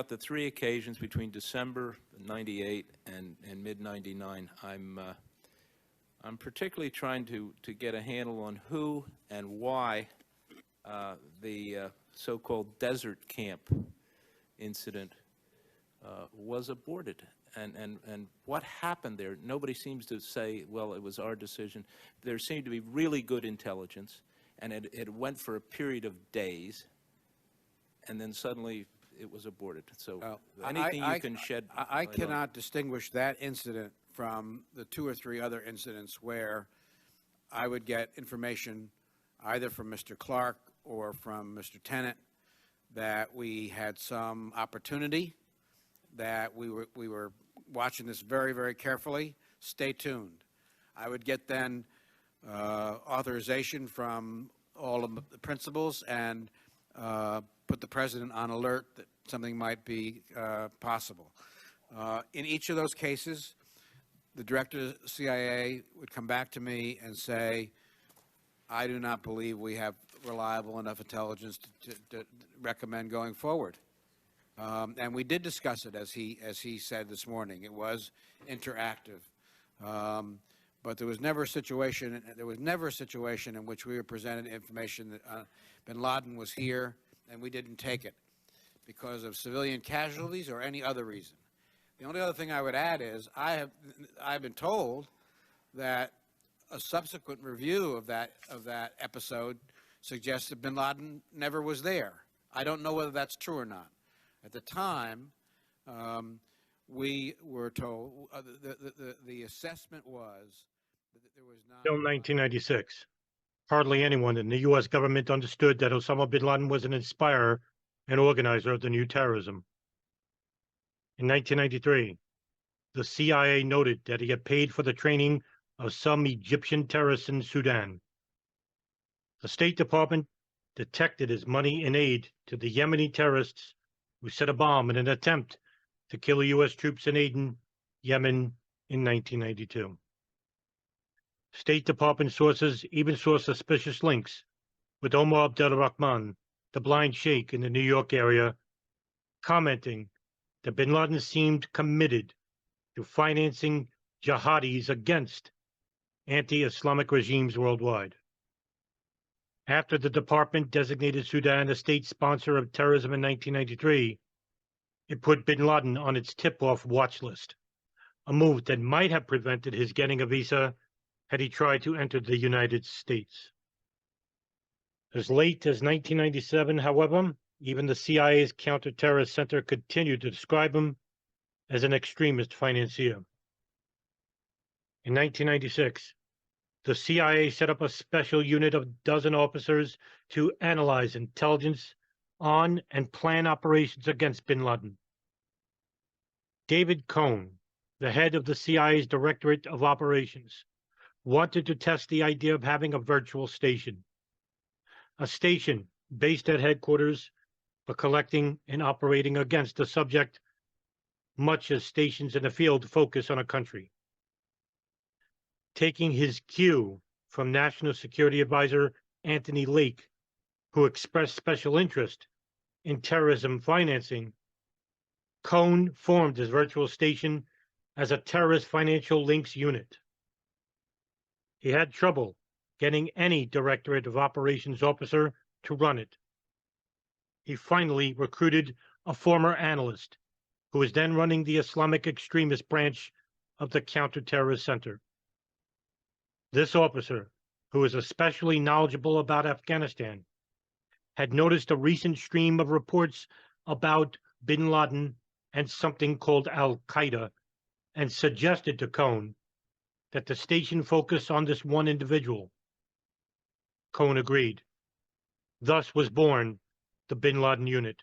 About the three occasions between December '98 and mid-'99, I'm particularly trying to get a handle on who and why the so-called desert camp incident was aborted, and what happened there. Nobody seems to say, well, it was our decision. There seemed to be really good intelligence, and it went for a period of days, and then suddenly it was aborted. So anything you can shed I cannot distinguish that incident from the 2 or 3 other incidents where I would get information either from Mr. Clarke or from Mr. Tennant that we had some opportunity, that we were watching this very, very carefully. Stay tuned. I would get then authorization from all of the principals and put the president on alert that something might be possible. In each of those cases, the director of the CIA would come back to me and say, I do not believe we have reliable enough intelligence to recommend going forward. And we did discuss it, as he said this morning. It was interactive. But there was never a situation. There was never a situation in which we were presented information that bin Laden was here and we didn't take it because of civilian casualties or any other reason. The only other thing I would add is I've been told that a subsequent review of that episode suggests that bin Laden never was there. I don't know whether that's true or not. At the time, we were told the assessment was that there was not. Till 1996, hardly anyone in the U.S. government understood that Osama bin Laden was an inspirer and organizer of the new terrorism. In 1993, the CIA noted that he had paid for the training of some Egyptian terrorists in Sudan. The State Department detected his money in aid to the Yemeni terrorists who set a bomb in an attempt to kill U.S. troops in Aden, Yemen, in 1992. State Department sources even saw suspicious links with Omar Abdel Rahman, the blind sheikh in the New York area, commenting that bin Laden seemed committed to financing jihadis against anti-Islamic regimes worldwide. After the department designated Sudan a state sponsor of terrorism in 1993, it put bin Laden on its tip-off watch list, a move that might have prevented his getting a visa had he tried to enter the United States. As late as 1997, however, even the CIA's Counterterrorist Center continued to describe him as an extremist financier. In 1996, the CIA set up a special unit of a dozen officers to analyze intelligence on and plan operations against bin Laden. David Cohen, the head of the CIA's Directorate of Operations, wanted to test the idea of having a virtual station, a station based at headquarters for collecting and operating against a subject, much as stations in the field focus on a country. Taking his cue from National Security Advisor Anthony Lake, who expressed special interest in terrorism financing, Cohen formed his virtual station as a terrorist financial links unit. He had trouble getting any Directorate of Operations officer to run it. He finally recruited a former analyst who was then running the Islamic extremist branch of the Counterterrorist Center. This officer, who was especially knowledgeable about Afghanistan, had noticed a recent stream of reports about bin Laden and something called Al-Qaeda and suggested to Cohen that the station focus on this one individual. Cohen agreed. Thus was born the bin Laden unit.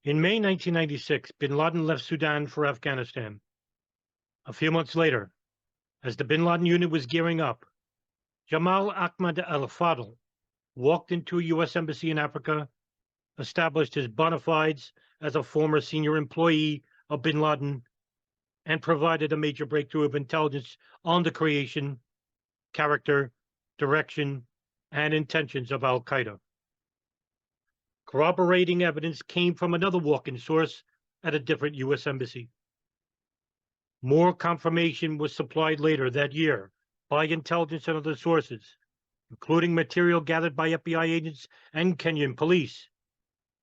In May 1996, bin Laden left Sudan for Afghanistan. A few months later, as the bin Laden unit was gearing up, Jamal Ahmad al-Fadl walked into a U.S. embassy in Africa, established his bona fides as a former senior employee of bin Laden, and provided a major breakthrough of intelligence on the creation, character, direction, and intentions of Al-Qaeda. Corroborating evidence came from another walk-in source at a different U.S. embassy. More confirmation was supplied later that year by intelligence and other sources, including material gathered by FBI agents and Kenyan police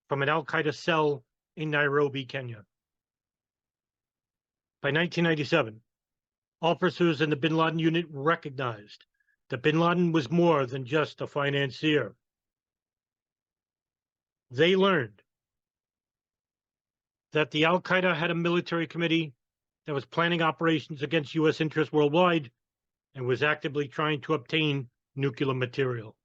from an al-Qaeda cell in Nairobi, Kenya. By 1997, officers in the bin Laden unit recognized that bin Laden was more than just a financier. They learned that the al-Qaeda had a military committee that was planning operations against U.S. interests worldwide and was actively trying to obtain nuclear material.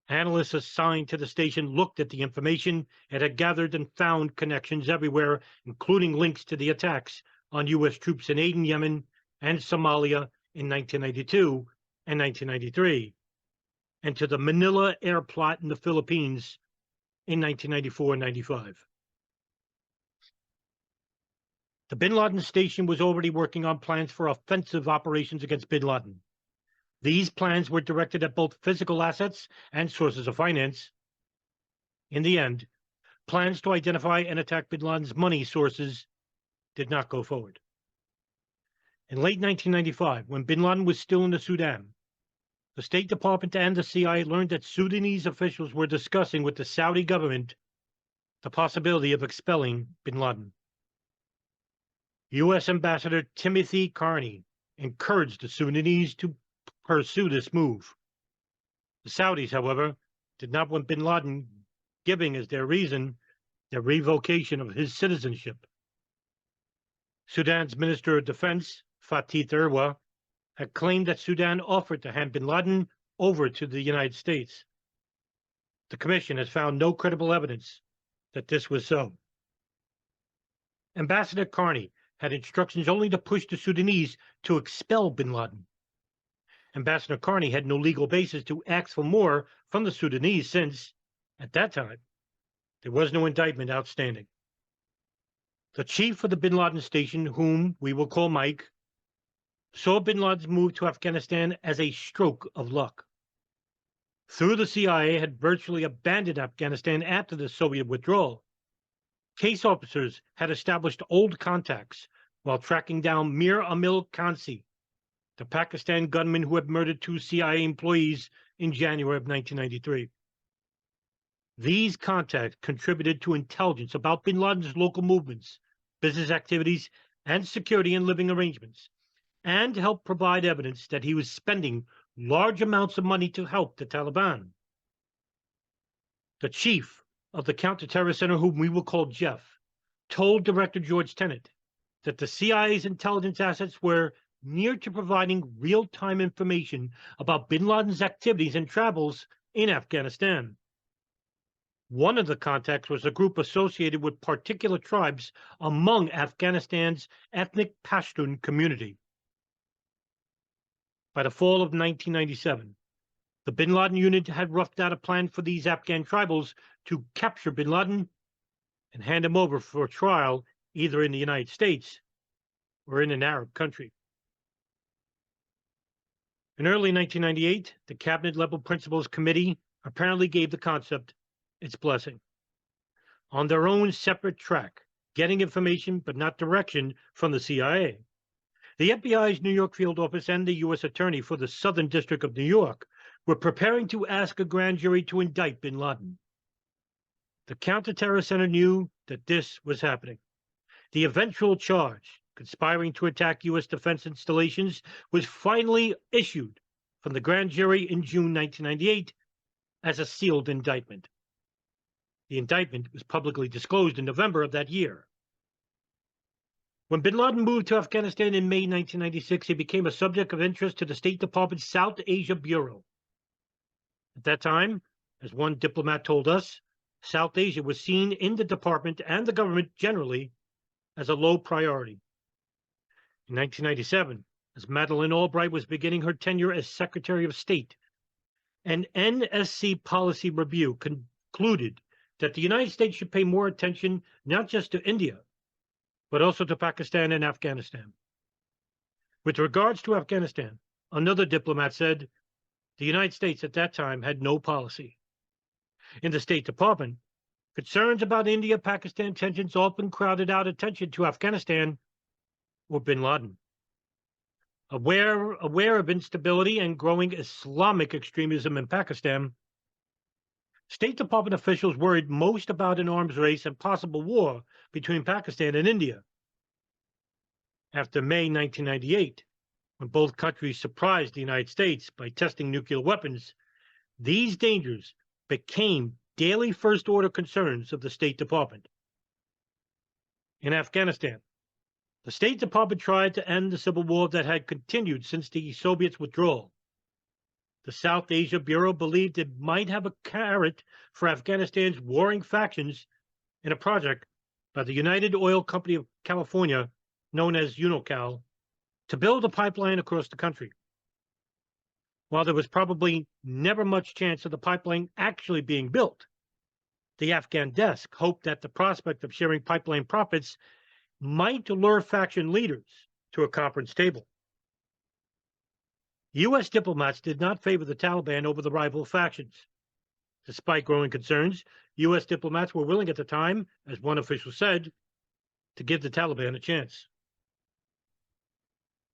Analysts assigned to the station looked at the information it had gathered and found connections everywhere, including links to the attacks on U.S. troops in Aden, Yemen, and Somalia in 1992 and 1993, and to the Manila air plot in the Philippines in 1994 and 95. The bin Laden station was already working on plans for offensive operations against bin Laden. These plans were directed at both physical assets and sources of finance. In the end, plans to identify and attack bin Laden's money sources did not go forward. In late 1995, when bin Laden was still in the Sudan, the State Department and the CIA learned that Sudanese officials were discussing with the Saudi government the possibility of expelling bin Laden. U.S. Ambassador Timothy Carney encouraged the Sudanese to pursue this move. The Saudis, however, did not want bin Laden, giving as their reason the revocation of his citizenship. Sudan's Minister of Defense, Fatih Erwa, had claimed that Sudan offered to hand bin Laden over to the United States. The Commission has found no credible evidence that this was so. Ambassador Carney had instructions only to push the Sudanese to expel bin Laden. Ambassador Carney had no legal basis to ask for more from the Sudanese since, at that time, there was no indictment outstanding. The chief of the bin Laden station, whom we will call Mike, saw bin Laden's move to Afghanistan as a stroke of luck. Through the CIA had virtually abandoned Afghanistan after the Soviet withdrawal, case officers had established old contacts while tracking down Mir Amil Khansi, the Pakistan gunman who had murdered 2 CIA employees in January of 1993. These contacts contributed to intelligence about bin Laden's local movements, business activities, and security and living arrangements, and helped provide evidence that he was spending large amounts of money to help the Taliban. The chief of the Counterterror Center, whom we will call Jeff, told Director George Tenet that the CIA's intelligence assets were near to providing real-time information about bin Laden's activities and travels in Afghanistan. One of the contacts was a group associated with particular tribes among Afghanistan's ethnic Pashtun community. By the fall of 1997, the bin Laden unit had roughed out a plan for these Afghan tribals to capture bin Laden and hand him over for trial either in the United States or in an Arab country. In early 1998, the Cabinet-level Principals Committee apparently gave the concept its blessing. On their own separate track, getting information but not direction from the CIA, the FBI's New York field office and the U.S. Attorney for the Southern District of New York were preparing to ask a grand jury to indict bin Laden. The Counterterror Center knew that this was happening. The eventual charge, conspiring to attack U.S. defense installations, was finally issued from the grand jury in June 1998 as a sealed indictment. The indictment was publicly disclosed in November of that year. When bin Laden moved to Afghanistan in May 1996, he became a subject of interest to the State Department's South Asia Bureau. At that time, as one diplomat told us, South Asia was seen in the department and the government generally as a low priority. In 1997, as Madeleine Albright was beginning her tenure as Secretary of State, an NSC policy review concluded that the United States should pay more attention not just to India, but also to Pakistan and Afghanistan. With regards to Afghanistan, another diplomat said the United States at that time had no policy. In the State Department, concerns about India-Pakistan tensions often crowded out attention to Afghanistan or bin Laden. Aware of instability and growing Islamic extremism in Pakistan, State Department officials worried most about an arms race and possible war between Pakistan and India. After May 1998, when both countries surprised the United States by testing nuclear weapons, these dangers became daily first-order concerns of the State Department. In Afghanistan, the State Department tried to end the civil war that had continued since the Soviets' withdrawal. The South Asia Bureau believed it might have a carrot for Afghanistan's warring factions in a project by the United Oil Company of California, known as UNOCAL, to build a pipeline across the country. While there was probably never much chance of the pipeline actually being built, the Afghan desk hoped that the prospect of sharing pipeline profits might lure faction leaders to a conference table. U.S. diplomats did not favor the Taliban over the rival factions. Despite growing concerns, U.S. diplomats were willing at the time, as one official said, to give the Taliban a chance.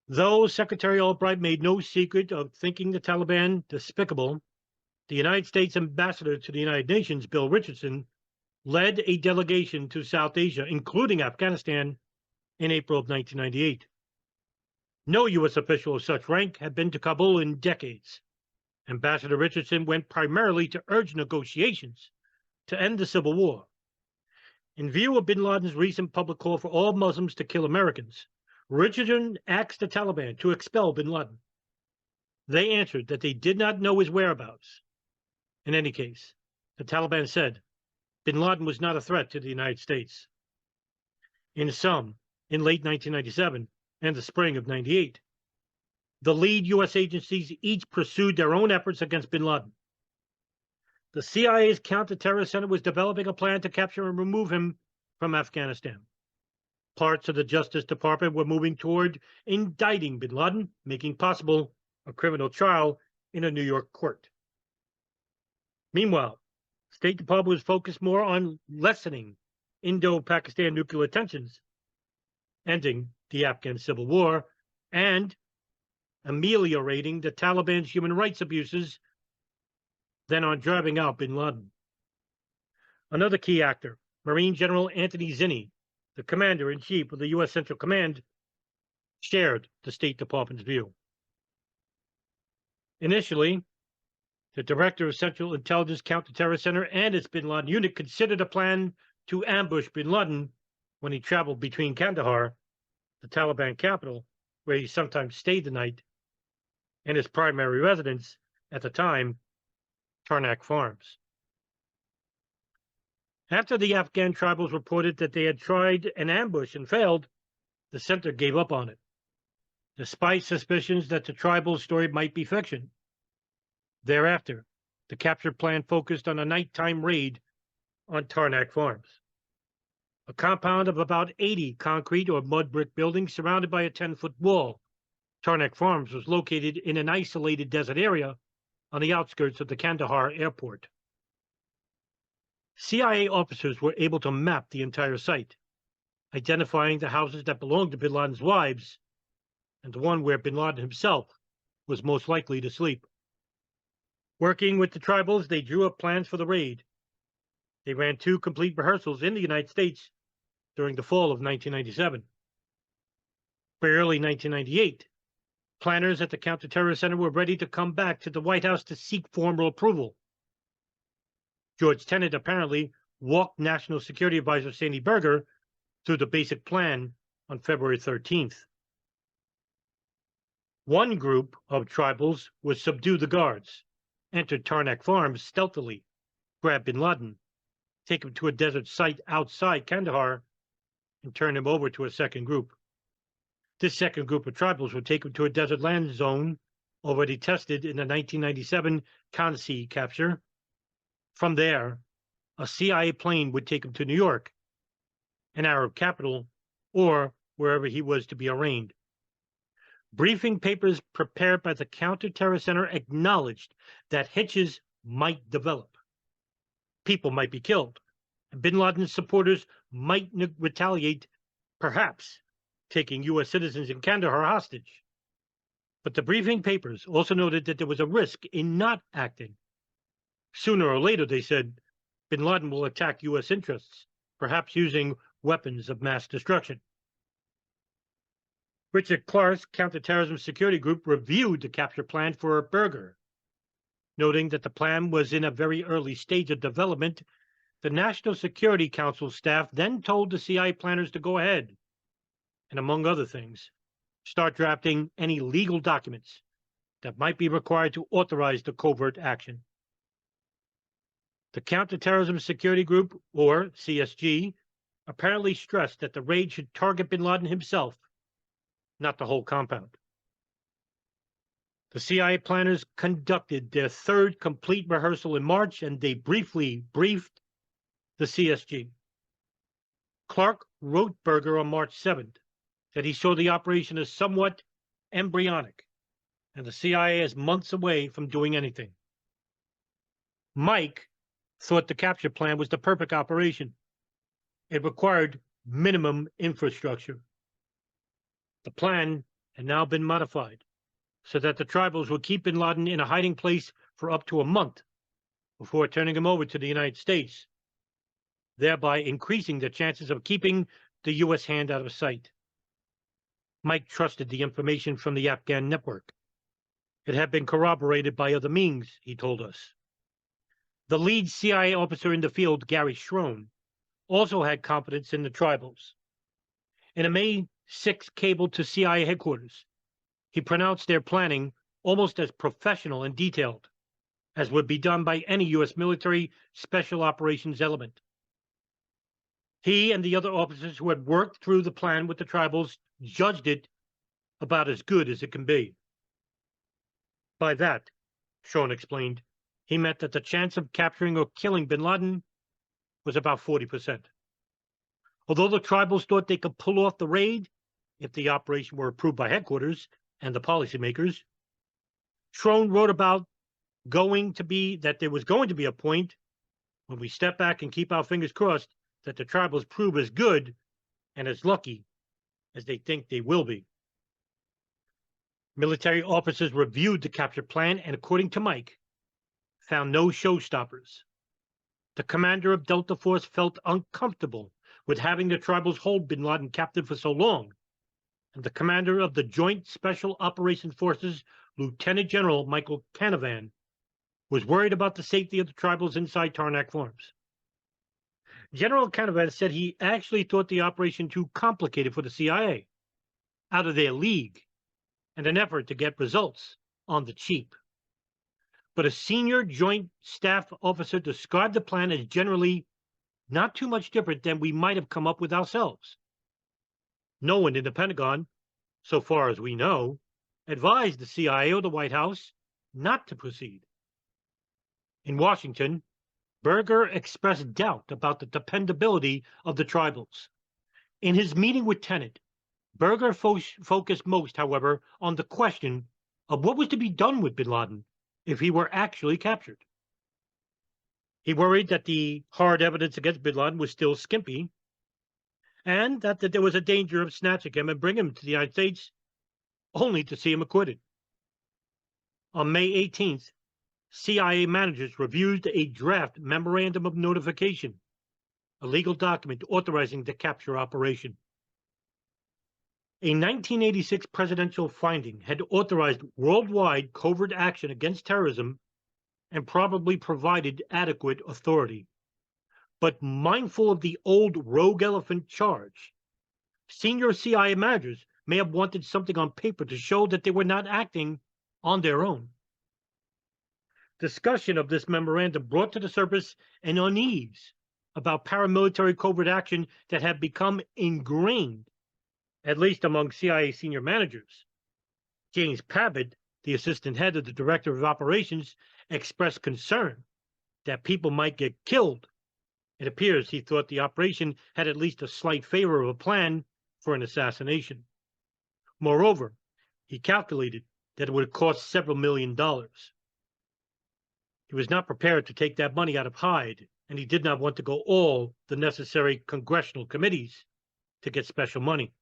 Though Secretary Albright made no secret of thinking the Taliban despicable, the United States ambassador to the United Nations, Bill Richardson, led a delegation to South Asia, including Afghanistan, in April of 1998. No U.S. official of such rank had been to Kabul in decades. Ambassador Richardson went primarily to urge negotiations to end the civil war. In view of bin Laden's recent public call for all Muslims to kill Americans, Richardson asked the Taliban to expel bin Laden. They answered that they did not know his whereabouts. In any case, the Taliban said bin Laden was not a threat to the United States. In late 1997 and the spring of '98, the lead U.S. agencies each pursued their own efforts against bin Laden. The CIA's Counter-Terror Center was developing a plan to capture and remove him from Afghanistan. Parts of the Justice Department were moving toward indicting bin Laden, making possible a criminal trial in a New York court. Meanwhile, the State Department was focused more on lessening Indo-Pakistan nuclear tensions, ending the Afghan civil war, and ameliorating the Taliban's human rights abuses than on driving out bin Laden. Another key actor, Marine General Anthony Zinni, the commander-in-chief of the U.S. Central Command, shared the State Department's view. Initially, the director of Central Intelligence Counter-Terror Center and its bin Laden unit considered a plan to ambush bin Laden when he traveled between Kandahar, the Taliban capital, where he sometimes stayed the night, and his primary residence at the time, Tarnak Farms. After the Afghan tribals reported that they had tried an ambush and failed, the center gave up on it, despite suspicions that the tribal story might be fiction. Thereafter, the capture plan focused on a nighttime raid on Tarnak Farms, a compound of about 80 concrete or mud brick buildings surrounded by a 10-foot wall. Tarnak Farms was located in an isolated desert area on the outskirts of the Kandahar airport. CIA officers were able to map the entire site, identifying the houses that belonged to bin Laden's wives and the one where bin Laden himself was most likely to sleep. Working with the tribals, they drew up plans for the raid. They ran 2 complete rehearsals in the United States during the fall of 1997. By early 1998, planners at the Counter-Terror Center were ready to come back to the White House to seek formal approval. George Tenet apparently walked National Security Advisor Sandy Berger through the basic plan on February 13th. One group of tribals would subdue the guards, enter Tarnak Farms stealthily, grab bin Laden, take him to a desert site outside Kandahar, and turn him over to a second group. This second group of tribals would take him to a desert land zone already tested in the 1997 Kansi capture. From there, a CIA plane would take him to New York, an Arab capital, or wherever he was to be arraigned. Briefing papers prepared by the Counter-Terror Center acknowledged that hitches might develop. people might be killed, and bin Laden's supporters might retaliate, perhaps taking U.S. citizens in Kandahar hostage. But the briefing papers also noted that there was a risk in not acting. Sooner or later, they said, bin Laden will attack U.S. interests, perhaps using weapons of mass destruction. Richard Clarke's counterterrorism security group reviewed the capture plan for Berger. Noting that the plan was in a very early stage of development, the National Security Council staff then told the CIA planners to go ahead and, among other things, start drafting any legal documents that might be required to authorize the covert action. The Counterterrorism Security Group, or CSG, apparently stressed that the raid should target bin Laden himself, not the whole compound. The CIA planners conducted their third complete rehearsal in March, and they briefly briefed the CSG. Clarke wrote Berger on March 7th that he saw the operation as somewhat embryonic, and the CIA is months away from doing anything. Mike thought the capture plan was the perfect operation. It required minimum infrastructure. The plan had now been modified so that the tribals would keep bin Laden in a hiding place for up to a month before turning him over to the United States, thereby increasing the chances of keeping the U.S. hand out of sight. Mike trusted the information from the Afghan network. It had been corroborated by other means, he told us. The lead CIA officer in the field, Gary Schroen, also had confidence in the tribals. In a May 6 cable to CIA headquarters, he pronounced their planning almost as professional and detailed as would be done by any U.S. military special operations element. He and the other officers who had worked through the plan with the tribals judged it about as good as it can be. By that, Schroen explained, he meant that the chance of capturing or killing bin Laden was about 40%. Although the tribals thought they could pull off the raid if the operation were approved by headquarters and the policymakers, Schroen wrote about that there was going to be a point when we step back and keep our fingers crossed that the tribals prove as good and as lucky as they think they will be. Military officers reviewed the capture plan and, according to Mike, found no showstoppers. The commander of Delta Force felt uncomfortable with having the tribals hold bin Laden captive for so long, and the commander of the Joint Special Operations Forces, Lieutenant General Michael Canavan, was worried about the safety of the tribals inside Tarnack Farms. General Canavan said he actually thought the operation too complicated for the CIA, out of their league, and an effort to get results on the cheap. But a senior Joint Staff officer described the plan as generally not too much different than we might have come up with ourselves. No one in the Pentagon, so far as we know, advised the CIA or the White House not to proceed. In Washington, Berger expressed doubt about the dependability of the tribals. In his meeting with Tenet, Berger focused most, however, on the question of what was to be done with bin Laden if he were actually captured. He worried that the hard evidence against bin Laden was still skimpy, and that there was a danger of snatching him and bringing him to the United States only to see him acquitted. On May 18th, CIA managers reviewed a draft memorandum of notification, a legal document authorizing the capture operation. A 1986 presidential finding had authorized worldwide covert action against terrorism and probably provided adequate authority. But mindful of the old rogue elephant charge, senior CIA managers may have wanted something on paper to show that they were not acting on their own. Discussion of this memorandum brought to the surface an unease about paramilitary covert action that had become ingrained, at least among CIA senior managers. James Pavitt, the assistant head of the Director of Operations, expressed concern that people might get killed. It appears he thought the operation had at least a slight favor of a plan for an assassination. Moreover, he calculated that it would cost several $1 million. He was not prepared to take that money out of hide and he did not want to go all the necessary congressional committees to get special money.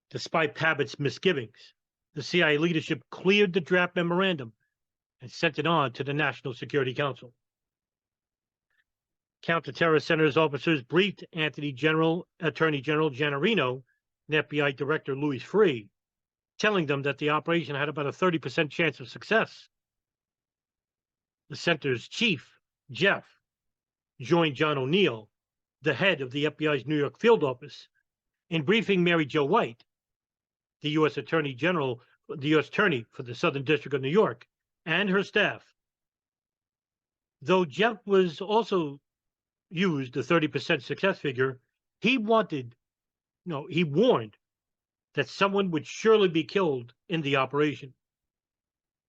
Despite Pavitt's misgivings, the CIA leadership cleared the draft memorandum and sent it on to the National Security Council. Counterterror Center's officers briefed Attorney General Giannarino and FBI Director Louis Freeh, telling them that the operation had about a 30% chance of success. The center's chief, Jeff, joined John O'Neill, the head of the FBI's New York field office, in briefing Mary Jo White, the U.S. Attorney for the Southern District of New York, and her staff. Though Jeff was also used the 30% success figure, he warned that someone would surely be killed in the operation.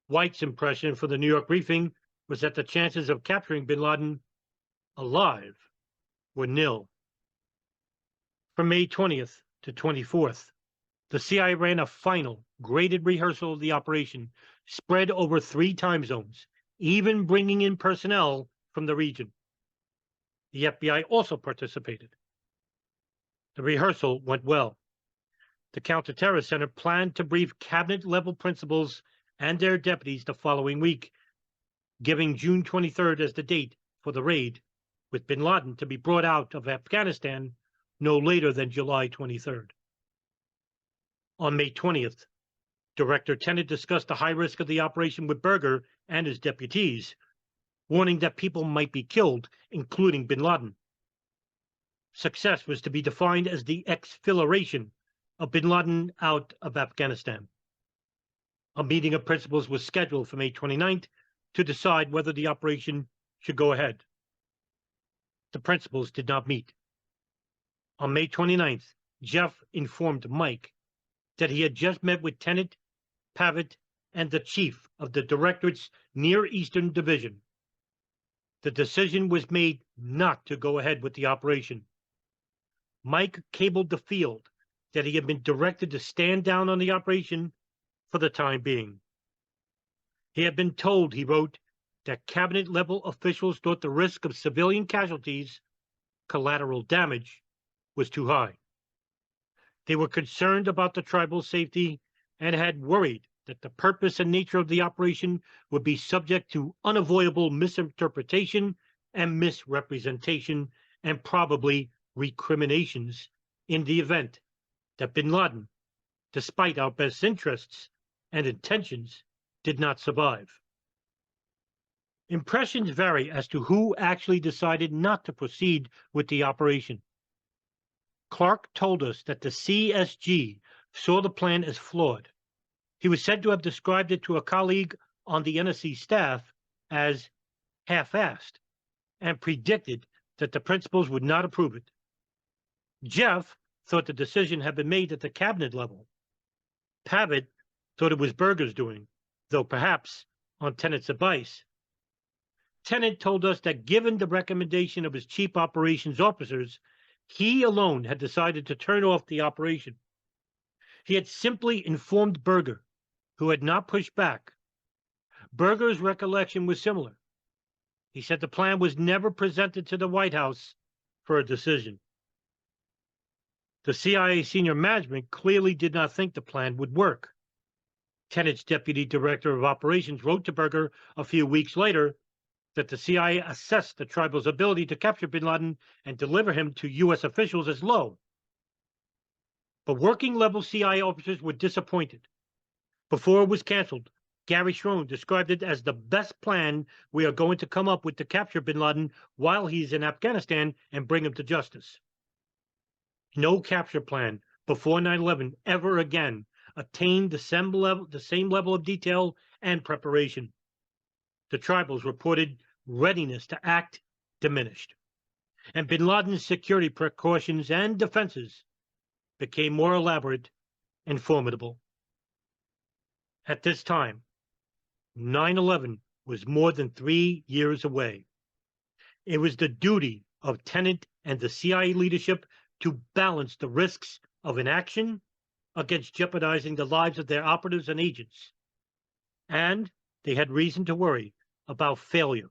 White's impression for the New York briefing was that the chances of capturing bin Laden alive were nil. From May 20th to 24th, the CIA ran a final graded rehearsal of the operation spread over 3 time zones, even bringing in personnel from the region. The FBI also participated. The rehearsal went well. The Counterterror Center planned to brief cabinet-level principals and their deputies the following week, giving June 23rd as the date for the raid, with bin Laden to be brought out of Afghanistan no later than July 23rd. On May 20th, Director Tenet discussed the high risk of the operation with Berger and his deputies, warning that people might be killed, including bin Laden. Success was to be defined as the exfiltration of bin Laden out of Afghanistan. A meeting of principals was scheduled for May 29th to decide whether the operation should go ahead. The principals did not meet. On May 29th, Jeff informed Mike that he had just met with Tenet, Pavitt, and the chief of the Directorate's Near Eastern Division. The decision was made not to go ahead with the operation. Mike cabled the field that he had been directed to stand down on the operation for the time being. He had been told, he wrote, that cabinet-level officials thought the risk of civilian casualties, collateral damage, was too high. They were concerned about the tribal safety and had worried that the purpose and nature of the operation would be subject to unavoidable misinterpretation and misrepresentation and probably recriminations in the event that bin Laden, despite our best interests and intentions, did not survive. Impressions vary as to who actually decided not to proceed with the operation. Clarke told us that the CSG saw the plan as flawed. He was said to have described it to a colleague on the NSC staff as half-assed and predicted that the principals would not approve it. Jeff thought the decision had been made at the cabinet level. Pavitt thought it was Berger's doing, though perhaps on Tenet's advice. Tenet told us that given the recommendation of his chief operations officers, he alone had decided to turn off the operation. He had simply informed Berger, who had not pushed back. Berger's recollection was similar. He said the plan was never presented to the White House for a decision. The CIA senior management clearly did not think the plan would work. Tenet's deputy director of operations wrote to Berger a few weeks later that the CIA assessed the tribal's ability to capture bin Laden and deliver him to U.S. officials as low. But working-level CIA officers were disappointed. Before it was canceled, Gary Schroen described it as the best plan we are going to come up with to capture bin Laden while he's in Afghanistan and bring him to justice. No capture plan before 9/11 ever again attained the same level of detail and preparation. The tribals reported readiness to act diminished, and bin Laden's security precautions and defenses became more elaborate and formidable. At this time, 9/11 was more than 3 years away. It was the duty of Tenet and the CIA leadership to balance the risks of inaction against jeopardizing the lives of their operatives and agents. And they had reason to worry about failure.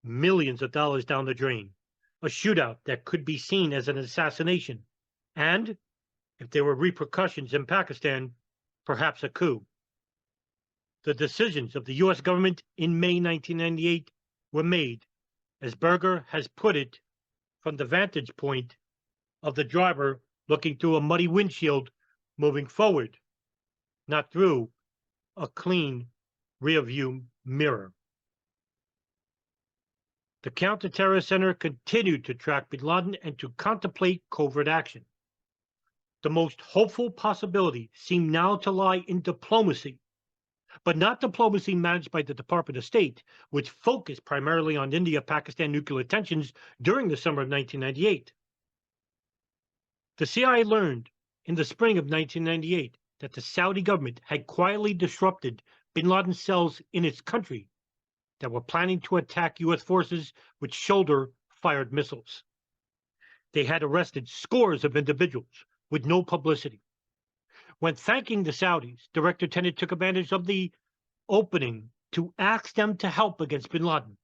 millions of dollars down the drain, a shootout that could be seen as an assassination, and, if there were repercussions in Pakistan, perhaps a coup. The decisions of the U.S. government in May 1998 were made, as Berger has put it, from the vantage point of the driver looking through a muddy windshield moving forward, not through a clean rearview mirror. The Counterterror Center continued to track bin Laden and to contemplate covert action. The most hopeful possibility seemed now to lie in diplomacy, but not diplomacy managed by the Department of State, which focused primarily on India-Pakistan nuclear tensions during the summer of 1998. The CIA learned in the spring of 1998 that the Saudi government had quietly disrupted bin Laden's cells in its country that were planning to attack U.S. forces with shoulder-fired missiles. They had arrested scores of individuals with no publicity. When thanking the Saudis, Director Tenet took advantage of the opening to ask them to help against bin Laden.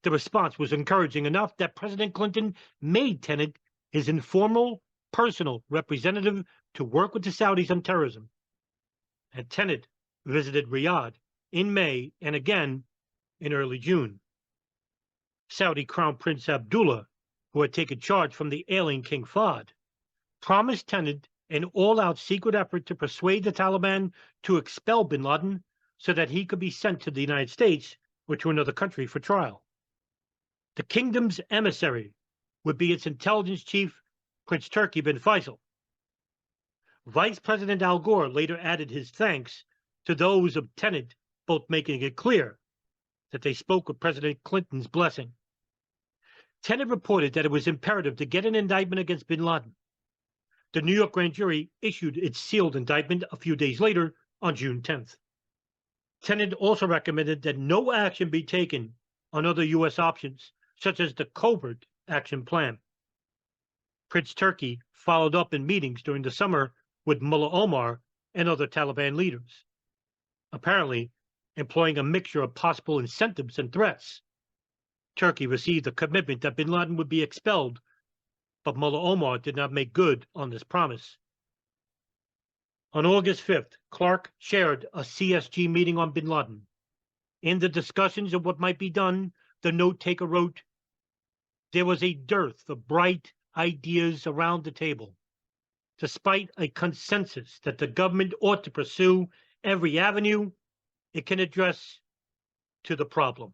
The response was encouraging enough that President Clinton made Tenet his informal, personal representative to work with the Saudis on terrorism. And Tenet visited Riyadh in May and again in early June. Saudi Crown Prince Abdullah, who had taken charge from the ailing King Fahd, promised Tenet an all-out secret effort to persuade the Taliban to expel bin Laden so that he could be sent to the United States or to another country for trial. The kingdom's emissary would be its intelligence chief, Prince Turki bin Faisal. Vice President Al Gore later added his thanks to those of Tenet, both making it clear that they spoke with President Clinton's blessing. Tenet reported that it was imperative to get an indictment against bin Laden. The New York grand jury issued its sealed indictment a few days later on June 10th. Tenet also recommended that no action be taken on other U.S. options, such as the covert action plan. Prince Turki followed up in meetings during the summer with Mullah Omar and other Taliban leaders, apparently employing a mixture of possible incentives and threats. Turki received a commitment that bin Laden would be expelled, but Mullah Omar did not make good on this promise. On August 5th, Clarke chaired a CSG meeting on bin Laden. In the discussions of what might be done, the note-taker wrote, "There was a dearth of bright ideas around the table, despite a consensus that the government ought to pursue every avenue it can address to the problem."